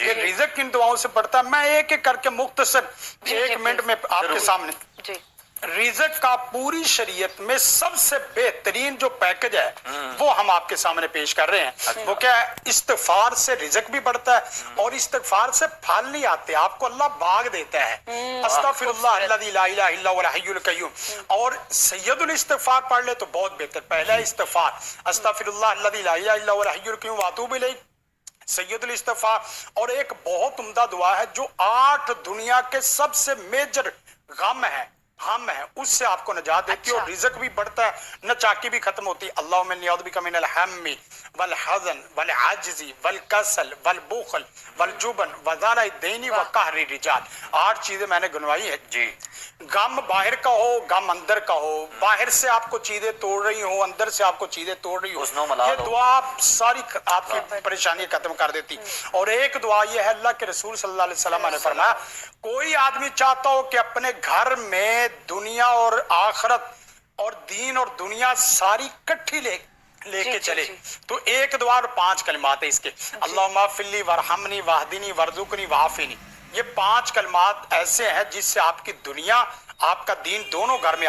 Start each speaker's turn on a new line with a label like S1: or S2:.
S1: ये रिज़्क किन दुआओं से बढ़ता है, मैं एक एक करके मुख्तसर 1 मिनट में आपके सामने।
S2: जी
S1: रिज़्क का पूरी शरीयत में सबसे बेहतरीन जो पैकेज है वो हम आपके सामने पेश कर रहे हैं। वो क्या है, इस्तिग़फ़ार से रिज़्क भी बढ़ता है और इस्तिग़फ़ार से फल नहीं आते, आपको अल्लाह भाग देता है। अस्तग़फ़िरुल्लाह अल्लज़ी ला इलाहा इल्ला हुवल हय्युल क़य्यूम। और सैयदुल इस्तिग़फ़ार पढ़ ले तो बहुत बेहतर। पहला इस्तिग़फ़ार अस्तग़फ़िरुल्लाह अल्लज़ी ला इलाहा इल्ला हुवल हय्युल क़य्यूम व अतूबु इलैह, सैयदुल इस्तिग़फ़ार। और एक बहुत उम्दा दुआ है जो 8 दुनिया के सबसे मेजर गम है उससे आपको नजात देती है। और रिज़्क भी बढ़ता है, नचाकी भी खत्म होती है। अल्लाहुम्मा इन्नी अऊज़ु बिका मिनल हम्मी वल हज़न वल आजिज़ी वल कसल वल बुख़ल वल जुबन व ज़लाइ दैनी व कहरी रिजाल। 8 चीजें मैंने गिनवाई है जी। गम बाहर का हो, गम अंदर का हो, बाहर से आपको चीजें तोड़ रही हो, अंदर से आपको चीजें तोड़ रही हो, ये दुआ सारी आपकी परेशानी खत्म कर देती। और एक दुआ ये है, अल्लाह के रसूल सल्लल्लाहु अलैहि वसल्लम ने फरमाया, कोई आदमी चाहता हो कि अपने घर में दुनिया और आखिरत और दीन और दुनिया सारी इकट्ठी लेके चले, तो एक दुआ और 5 कलिमात है इसके। अल्लाहुम्मा फिल्ली वरहमनी वाहदिनी वरज़ुकनी वाफिनी। ये 5 कलिमात ऐसे हैं जिससे आपकी दुनिया आपका दीन दोनों घर में